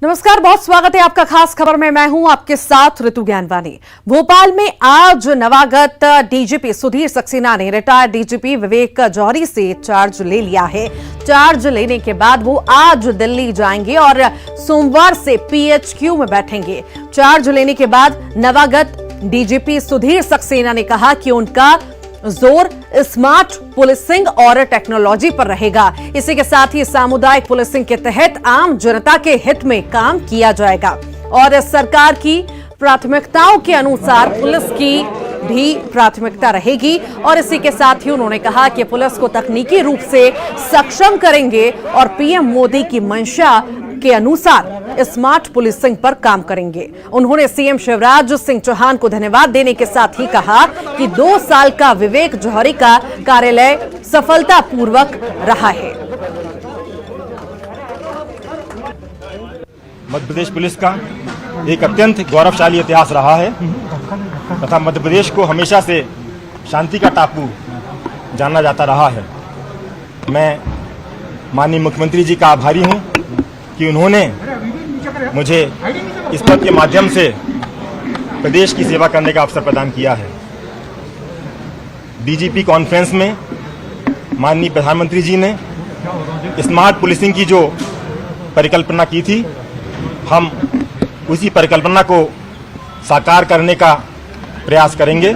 नमस्कार, बहुत स्वागत है आपका खास खबर में। मैं हूं आपके साथ ऋतु ज्ञानवानी। भोपाल में आज नवागत डीजीपी सुधीर सक्सेना ने रिटायर्ड डीजीपी विवेक जौहरी से चार्ज ले लिया है। चार्ज लेने के बाद वो आज दिल्ली जाएंगे और सोमवार से पीएचक्यू में बैठेंगे। चार्ज लेने के बाद नवागत डीजीपी सुधीर सक्सेना ने कहा कि उनका जोर स्मार्ट पुलिसिंग और टेक्नोलॉजी पर रहेगा। इसी के साथ ही सामुदायिक पुलिसिंग के तहत आम जनता के हित में काम किया जाएगा और सरकार की प्राथमिकताओं के अनुसार पुलिस की भी प्राथमिकता रहेगी। और इसी के साथ ही उन्होंने कहा कि पुलिस को तकनीकी रूप से सक्षम करेंगे और पीएम मोदी की मंशा के अनुसार स्मार्ट पुलिसिंग पर काम करेंगे। उन्होंने सीएम शिवराज सिंह चौहान को धन्यवाद देने के साथ ही कहा कि 2 साल का विवेक जौहरी का कार्यालय सफलतापूर्वक रहा है। मध्य प्रदेश पुलिस का एक अत्यंत गौरवशाली इतिहास रहा है तथा मध्य प्रदेश को हमेशा से शांति का टापू जाना जाता रहा है। मैं माननीय मुख्यमंत्री जी का आभारी हूं कि उन्होंने मुझे इस पद के माध्यम से प्रदेश की सेवा करने का अवसर प्रदान किया है। डीजीपी कॉन्फ्रेंस में माननीय प्रधानमंत्री जी ने स्मार्ट पुलिसिंग की जो परिकल्पना की थी, हम उसी परिकल्पना को साकार करने का प्रयास करेंगे।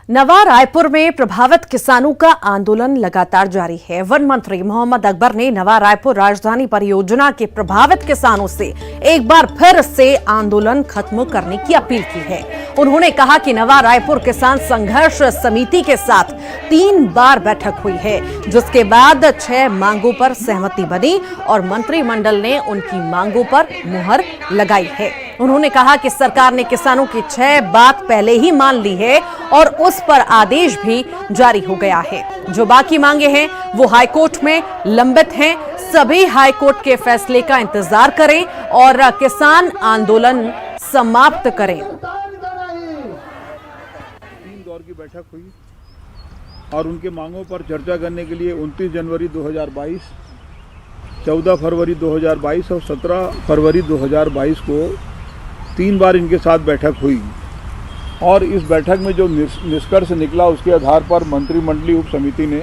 नवा रायपुर में प्रभावित किसानों का आंदोलन लगातार जारी है। वन मंत्री मोहम्मद अकबर ने नवा रायपुर राजधानी परियोजना के प्रभावित किसानों से एक बार फिर से आंदोलन खत्म करने की अपील की है। उन्होंने कहा कि नवा रायपुर किसान संघर्ष समिति के साथ 3 बार बैठक हुई है, जिसके बाद 6 मांगों पर सहमति बनी और मंत्रिमंडल ने उनकी मांगों पर मुहर लगाई है। उन्होंने कहा कि सरकार ने किसानों की 6 बात पहले ही मान ली है और उस पर आदेश भी जारी हो गया है। जो बाकी मांगे हैं वो हाईकोर्ट में लंबित हैं। सभी हाईकोर्ट के फैसले का इंतजार करें और किसान आंदोलन समाप्त करें। 3 दौर की बैठक हुई और उनके मांगों पर चर्चा करने के लिए 29 जनवरी 2022, 14 फरवरी 2022 और 17 फरवरी 2022 को 3 बार इनके साथ बैठक हुई। और इस बैठक में जो निष्कर्ष निकला उसके आधार पर मंत्रिमंडलीय उप समिति ने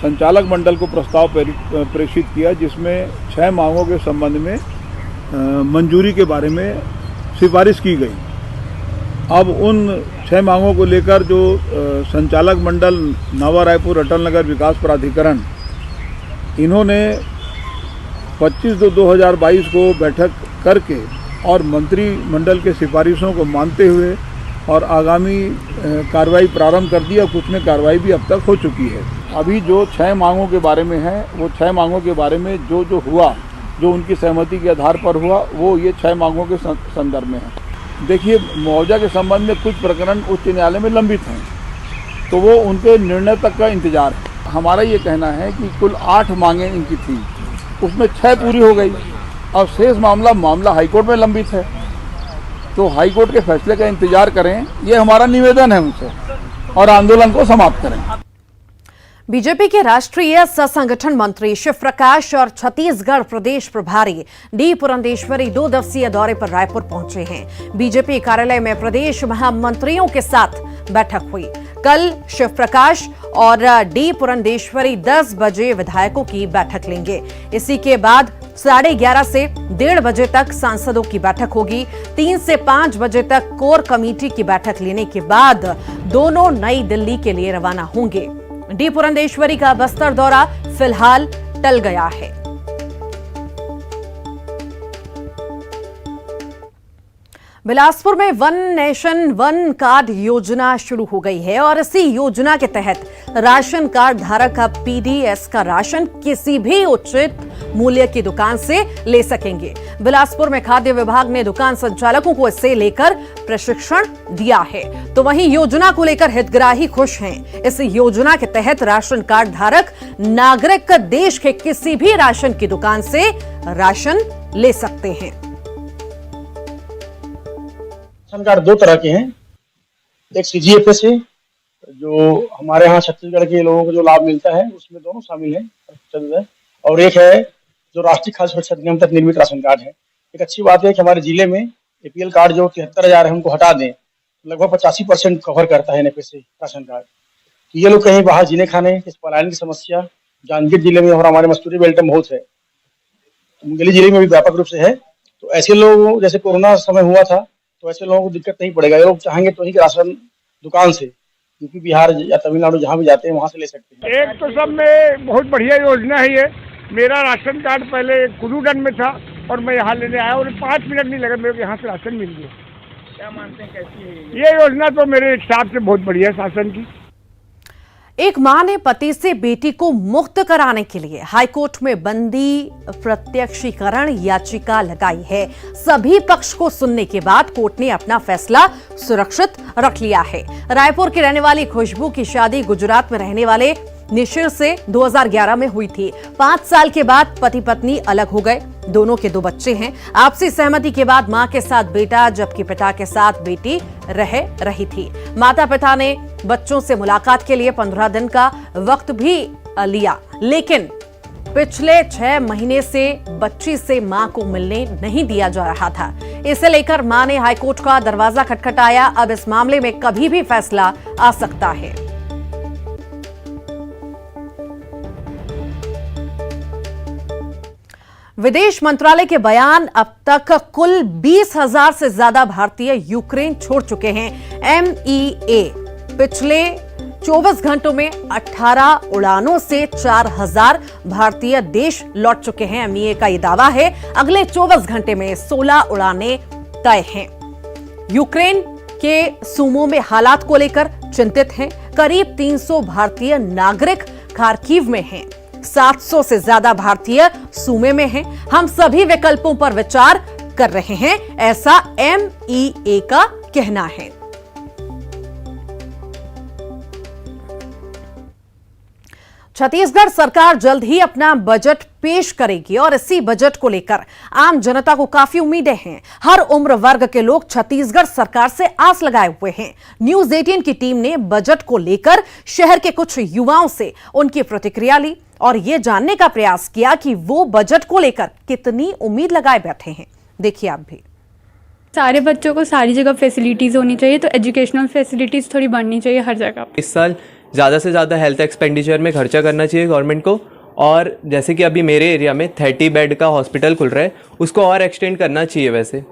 संचालक मंडल को प्रस्ताव प्रेषित किया, जिसमें 6 मांगों के संबंध में मंजूरी के बारे में सिफारिश की गई। अब उन 6 मांगों को लेकर जो संचालक मंडल नवा रायपुर अटल नगर विकास प्राधिकरण, इन्होंने 25/2/2022 को बैठक करके और मंत्रिमंडल के सिफारिशों को मानते हुए और आगामी कार्रवाई प्रारंभ कर दी। और कुछ में कार्रवाई भी अब तक हो चुकी है। अभी जो 6 मांगों के बारे में है, वो 6 मांगों के बारे में जो हुआ, जो उनकी सहमति के आधार पर हुआ, वो ये 6 मांगों के संदर्भ में है। देखिए, मुआवजा के संबंध में कुछ प्रकरण उच्च न्यायालय में लंबित हैं, तो वो उनके निर्णय तक का इंतजार है। हमारा ये कहना है कि कुल 8 मांगें इनकी थी, उसमें 6 पूरी हो गई। अब शेष मामला हाईकोर्ट में लंबित है, तो हाईकोर्ट के फैसले का इंतजार करें, ये हमारा निवेदन है उनसे, और आंदोलन को समाप्त करें। बीजेपी के राष्ट्रीय सह-संगठन मंत्री शिव प्रकाश और छत्तीसगढ़ प्रदेश प्रभारी डी पुरंदेश्वरी 2 दिवसीय दौरे पर रायपुर पहुंचे हैं। बीजेपी कार्यालय में प्रदेश महामंत्रियों के साथ बैठक हुई। कल शिव प्रकाश और डी पुरंदेश्वरी 10 बजे विधायकों की बैठक लेंगे। इसी के बाद 11:30 से 1:30 बजे तक सांसदों की बैठक होगी। 3 से 5 बजे तक कोर कमेटी की बैठक लेने के बाद दोनों नई दिल्ली के लिए रवाना होंगे। डी पुरंदेश्वरी का बस्तर दौरा फिलहाल टल गया है। बिलासपुर में वन नेशन वन कार्ड योजना शुरू हो गई है और इसी योजना के तहत राशन कार्ड धारक अब पीडीएस का राशन किसी भी उचित मूल्य की दुकान से ले सकेंगे। बिलासपुर में खाद्य विभाग ने दुकान संचालकों को इससे लेकर प्रशिक्षण दिया है, तो वहीं योजना को लेकर हितग्राही खुश हैं। इस योजना के तहत राशन कार्ड धारक नागरिक देश के किसी भी राशन की दुकान से राशन ले सकते हैं। राशन कार्ड 2 तरह के हैं। एक सीजीएफएस है, जो हमारे यहाँ छत्तीसगढ़ के लोगों को जो लाभ मिलता है उसमें दोनों शामिल हैं, और एक है जो राष्ट्रीय खाद्य सुरक्षा अधिनियम तक निर्मित राशन कार्ड है। एक अच्छी बात है कि हमारे जिले में APL कार्ड जो 73,000 है उनको हटा दें, लगभग 85% कवर करता है NFS राशन कार्ड। तो ये लोग कहीं बाहर जीने खाने, इस पलायन की समस्या जांजगीर जिले में और हमारे मस्तूरी बेल्ट में बहुत है, मुंगेली जिले में भी व्यापक रूप से है। तो ऐसे लोग, जैसे कोरोना समय हुआ था, तो ऐसे लोगों को दिक्कत नहीं पड़ेगा। ये लोग चाहेंगे तो ही राशन दुकान से यूपी, बिहार या तमिलनाडु जहाँ भी जाते हैं वहाँ से ले सकते हैं। एक तो सब में बहुत बढ़िया योजना है ये। मेरा राशन कार्ड पहले कुदूडन में था और मैं यहाँ लेने आया और 5 मिनट नहीं लगा, मेरे को यहाँ से राशन मिल गया। क्या मानते हैं, कैसी है ये योजना? तो मेरे हिसाब से बहुत बढ़िया है शासन की। एक मां ने पति से बेटी को मुक्त कराने के लिए हाईकोर्ट में बंदी प्रत्यक्षीकरण याचिका लगाई है। सभी पक्ष को सुनने के बाद कोर्ट ने अपना फैसला सुरक्षित रख लिया है। रायपुर की रहने वाली खुशबू की शादी गुजरात में रहने वाले निशिर से 2011 में हुई थी। 5 साल के बाद पति पत्नी अलग हो गए। दोनों के 2 बच्चे हैं। आपसी सहमति के बाद मां के साथ बेटा जबकि पिता के साथ बेटी रह रही थी। माता पिता ने बच्चों से मुलाकात के लिए 15 दिन का वक्त भी लिया, लेकिन पिछले 6 महीने से बच्ची से मां को मिलने नहीं दिया जा रहा था। इसे लेकर मां ने हाईकोर्ट का दरवाजा खटखटाया। अब इस मामले में कभी भी फैसला आ सकता है। विदेश मंत्रालय के बयान, अब तक कुल 20,000 से ज्यादा भारतीय यूक्रेन छोड़ चुके हैं। MEA पिछले 24 घंटों में 18 उड़ानों से 4,000 भारतीय देश लौट चुके हैं। MEA का यह दावा है। अगले 24 घंटे में 16 उड़ानें तय हैं। यूक्रेन के सूमो में हालात को लेकर चिंतित हैं। करीब 300 भारतीय नागरिक खार्किव में हैं। 700 से ज्यादा भारतीय सूमे में हैं। हम सभी विकल्पों पर विचार कर रहे हैं, ऐसा MEA का कहना है। छत्तीसगढ़ सरकार जल्द ही अपना बजट पेश करेगी और इसी बजट को लेकर आम जनता को काफी उम्मीदें हैं। हर उम्र वर्ग के लोग छत्तीसगढ़ सरकार से आस लगाए हुए हैं। न्यूज 18 की टीम ने बजट को लेकर शहर के कुछ युवाओं से उनकी प्रतिक्रिया ली और ये जानने का प्रयास किया कि वो बजट को लेकर कितनी उम्मीद लगाए बैठे हैं। देखिए आप भी। सारे बच्चों को सारी जगह फैसिलिटीज़ होनी चाहिए, तो एजुकेशनल फैसिलिटीज़ थोड़ी बढ़नी चाहिए हर जगह। इस साल ज़्यादा से ज़्यादा हेल्थ एक्सपेंडिचर में खर्चा करना चाहिए गवर्नमेंट को। और जैसे कि अभी मेरे एरिया में 30 बेड का हॉस्पिटल खुल रहा है, उसको और एक्सटेंड करना चाहिए। वैसे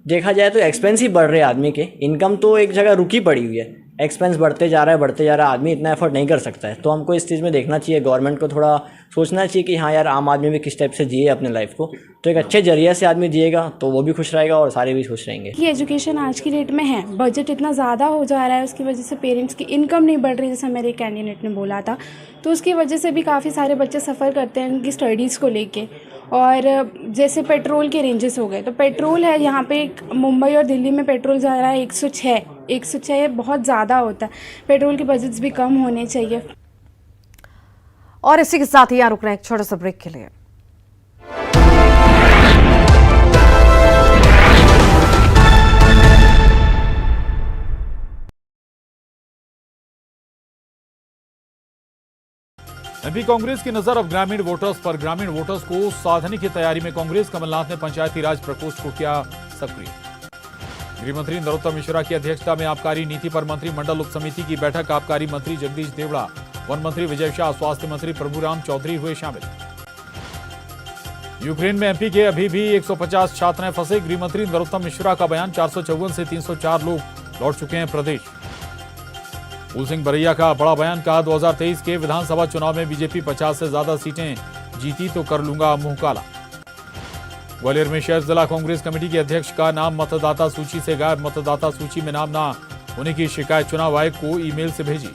देखा जाए तो एक्सपेंस ही बढ़ रहे हैं आदमी के, इनकम तो एक जगह रुकी पड़ी हुई है। एक्सपेंस बढ़ते जा रहा है, आदमी इतना एफर्ट नहीं कर सकता है। तो हमको इस चीज़ में देखना चाहिए, गवर्नमेंट को थोड़ा सोचना चाहिए कि हाँ यार, आम आदमी भी किस टाइप से जिए अपने लाइफ को। तो एक अच्छे जरिए से आदमी जिएगा तो वो भी खुश रहेगा और सारे भी खुश रहेंगे। कि एजुकेशन आज की डेट में है, बजट इतना ज़्यादा हो जा रहा है, उसकी वजह से पेरेंट्स की इनकम नहीं बढ़ रही, जैसे मेरे कैंडिडेट ने बोला था। तो उसकी वजह से भी काफ़ी सारे बच्चे सफ़र करते हैं उनकी स्टडीज़ को लेके। और जैसे पेट्रोल के रेंजेस हो गए, तो पेट्रोल है यहाँ पे मुंबई और दिल्ली में पेट्रोल जा रहा है 106 बहुत ज़्यादा होता है। पेट्रोल के बजट्स भी कम होने चाहिए। और इसी के साथ ही यहाँ रुक रहे हैं एक छोटे से ब्रेक के लिए। एमपी कांग्रेस की नजर अब ग्रामीण वोटर्स पर। ग्रामीण वोटर्स को साधने की तैयारी में कांग्रेस। कमलनाथ ने पंचायती राज प्रकोष्ठ को किया सक्रिय। गृहमंत्री नरोत्तम मिश्रा की अध्यक्षता में आबकारी नीति पर मंत्रिमंडल उप समिति की बैठक। आबकारी मंत्री जगदीश देवड़ा, वन मंत्री विजय शाह, स्वास्थ्य मंत्री प्रभुराम चौधरी हुए शामिल। यूक्रेन में एमपी के अभी भी 150 छात्र फंसे। गृहमंत्री नरोत्तम मिश्रा का बयान, 454 से 304 लोग लौट चुके हैं प्रदेश। फूल सिंह बरैया का बड़ा बयान, कहा 2023 के विधानसभा चुनाव में बीजेपी 50 से ज्यादा सीटें जीती तो कर लूंगा मुंह काला। ग्वालियर में शहर जिला कांग्रेस कमेटी के अध्यक्ष का नाम मतदाता सूची से गायब। मतदाता सूची में नाम ना होने की शिकायत चुनाव आयोग को ईमेल से भेजी।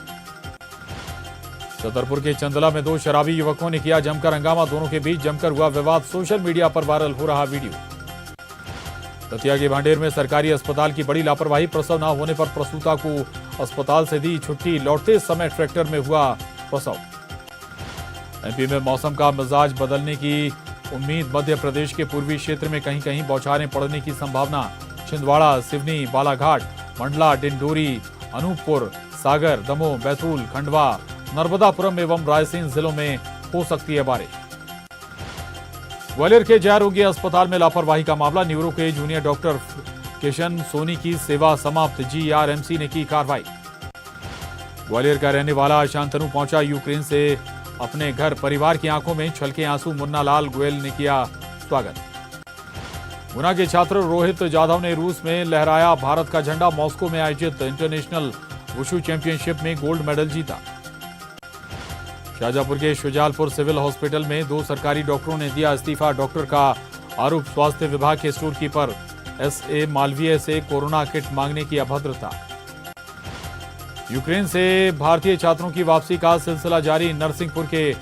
छतरपुर के चंदला में 2 शराबी युवकों ने किया जमकर हंगामा। दोनों के बीच जमकर हुआ विवाद। सोशल मीडिया पर वायरल हो रहा वीडियो। दतिया के भांडेर में सरकारी अस्पताल की बड़ी लापरवाही। प्रसव न होने पर प्रसूता को अस्पताल से दी छुट्टी। लौटते समय ट्रैक्टर में हुआ प्रसव। एमपी में मौसम का मिजाज बदलने की उम्मीद। मध्य प्रदेश के पूर्वी क्षेत्र में कहीं कहीं बौछारें पड़ने की संभावना। छिंदवाड़ा, सिवनी, बालाघाट, मंडला, डिंडोरी, अनूपपुर, सागर, दमोह, बैतूल, खंडवा, नर्मदापुरम एवं रायसेन जिलों में हो सकती है बारिश। ग्वालियर के जय आरोग्य अस्पताल में लापरवाही का मामला। न्यूरो के जूनियर डॉक्टर किशन सोनी की सेवा समाप्त, जीआरएमसी ने की कार्रवाई। ग्वालियर का रहने वाला शांतनु पहुंचा यूक्रेन से अपने घर, परिवार की आंखों में छलके आंसू, मुन्ना लाल गोयल ने किया स्वागत। गुना के छात्र रोहित जाधव ने रूस में लहराया भारत का झंडा। मॉस्को में आयोजित इंटरनेशनल वुशु चैंपियनशिप में गोल्ड मेडल जीता। शाहजहांपुर के शुजालपुर सिविल हॉस्पिटल में 2 सरकारी डॉक्टरों ने दिया इस्तीफा। डॉक्टर का आरोप, स्वास्थ्य विभाग के स्टोर कीपर एसए मालवीय से कोरोना किट मांगने की अभद्रता। यूक्रेन से भारतीय छात्रों की वापसी का सिलसिला जारी। नरसिंहपुर के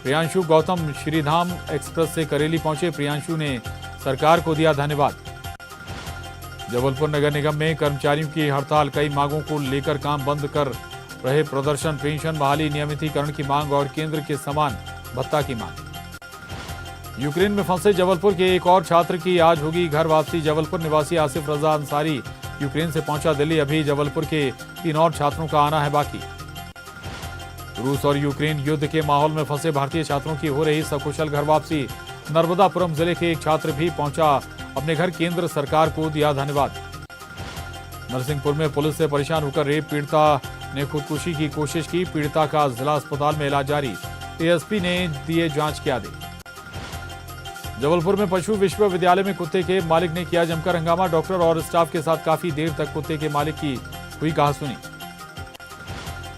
प्रियांशु गौतम श्रीधाम एक्सप्रेस से करेली पहुंचे। प्रियांशु ने सरकार को दिया धन्यवाद। जबलपुर नगर निगम में कर्मचारियों की हड़ताल, कई मांगों को लेकर काम बंद कर रहे प्रदर्शन। पेंशन बहाली, नियमितीकरण की मांग और केंद्र के समान भत्ता की मांग। यूक्रेन में फंसे जबलपुर के एक और छात्र की आज होगी घर वापसी। जबलपुर निवासी आसिफ रजा अंसारी यूक्रेन से पहुंचा दिल्ली। अभी जबलपुर के 3 और छात्रों का आना है बाकी। रूस और यूक्रेन युद्ध के माहौल में फंसे भारतीय छात्रों की हो रही सकुशल घर वापसी। नर्मदापुरम जिले के एक छात्र भी पहुंचा अपने घर, केंद्र सरकार को दिया धन्यवाद। नरसिंहपुर में पुलिस से परेशान होकर रेप पीड़िता ने खुदकुशी की कोशिश की। पीड़िता का जिला अस्पताल में इलाज जारी। एएसपी ने दिए जांच के आदेश। जबलपुर में पशु विश्वविद्यालय में कुत्ते के मालिक ने किया जमकर हंगामा। डॉक्टर और स्टाफ के साथ काफी देर तक कुत्ते के मालिक की हुई कहासुनी।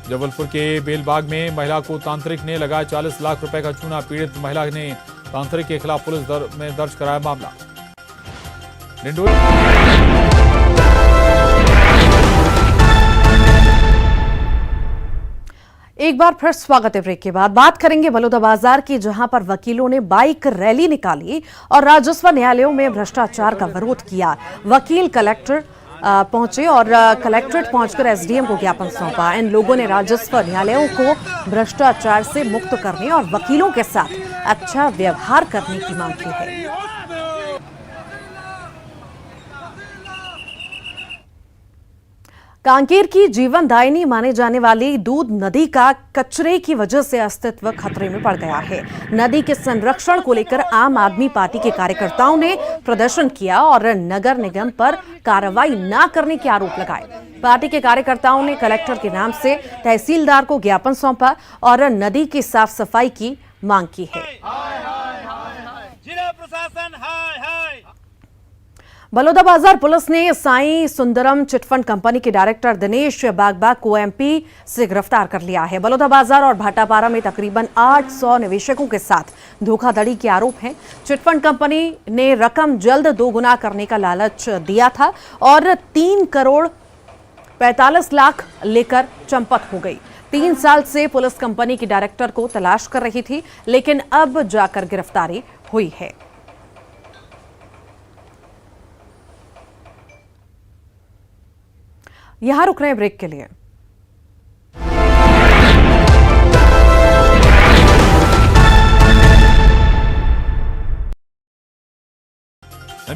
जबलपुर के बेलबाग में महिला को तांत्रिक ने लगाया 40 लाख रुपए का चूना। पीड़ित महिला ने तांत्रिक के खिलाफ पुलिस में दर्ज कराया मामला। एक बार फिर स्वागत है। ब्रेक के बाद बात करेंगे बलौदाबाजार की, जहां पर वकीलों ने बाइक रैली निकाली और राजस्व न्यायालयों में भ्रष्टाचार का विरोध किया। वकील कलेक्टर पहुंचे और कलेक्ट्रेट पहुंचकर एसडीएम को ज्ञापन सौंपा। इन लोगों ने राजस्व न्यायालयों को भ्रष्टाचार से मुक्त करने और वकीलों के साथ अच्छा व्यवहार करने की मांग की है। कांकेर की जीवनदायिनी माने जाने वाली दूध नदी का कचरे की वजह से अस्तित्व खतरे में पड़ गया है। नदी के संरक्षण को लेकर आम आदमी पार्टी के कार्यकर्ताओं ने प्रदर्शन किया और नगर निगम पर कार्रवाई न करने के आरोप लगाए। पार्टी के कार्यकर्ताओं ने कलेक्टर के नाम से तहसीलदार को ज्ञापन सौंपा और नदी की साफ सफाई की मांग की है। जिला प्रशासन बलौदाबाजार पुलिस ने साईं सुंदरम चिटफंड कंपनी के डायरेक्टर दिनेश बागबा को एमपी से गिरफ्तार कर लिया है। बलौदाबाजार और भाटापारा में तकरीबन 800 निवेशकों के साथ धोखाधड़ी के आरोप हैं। चिटफंड कंपनी ने रकम जल्द दोगुना करने का लालच दिया था और 3 करोड़ 45 लाख लेकर चंपत हो गई। 3 साल से पुलिस कंपनी की डायरेक्टर को तलाश कर रही थी, लेकिन अब जाकर गिरफ्तारी हुई है। यहां रुक रहे हैं ब्रेक के लिए।